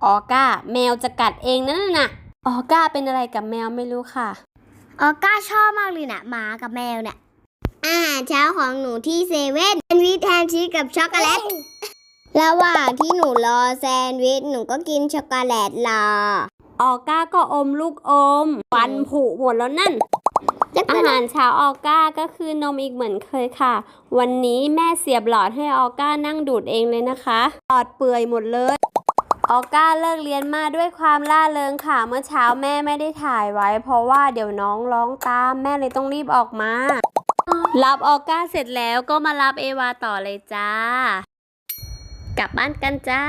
ออก้าแมวจะกัดเองนั่นน่ะออก้าเป็นอะไรกับแมวไม่รู้ค่ะออก้าชอบมากเลยนะหมากับแมวเนี่ยอาหารเช้าของหนูที่เซเว่นแซนด์วิชแฮมชีสกับช็อกโกแลตระหว่างที่หนูรอแซนด์วิชหนูก็กินช็อกโกแลตรอออก้าก็อมลูกอมฟันผุหมดแล้วนั่นอาหารเช้าออก้าก็คือนมอีกเหมือนเคยค่ะวันนี้แม่เสียบหลอดให้ออก้านั่งดูดเองเลยนะคะหลอดเปื่อยหมดเลยออก้าเลิกเรียนมาด้วยความร่าเริงค่ะเมื่อเช้าแม่ไม่ได้ถ่ายไว้เพราะว่าเดี๋ยวน้องร้องตามแม่เลยต้องรีบออกมารับออก้าเสร็จแล้วก็มารับเอวาต่อเลยจ้ากลับบ้านกันจ้า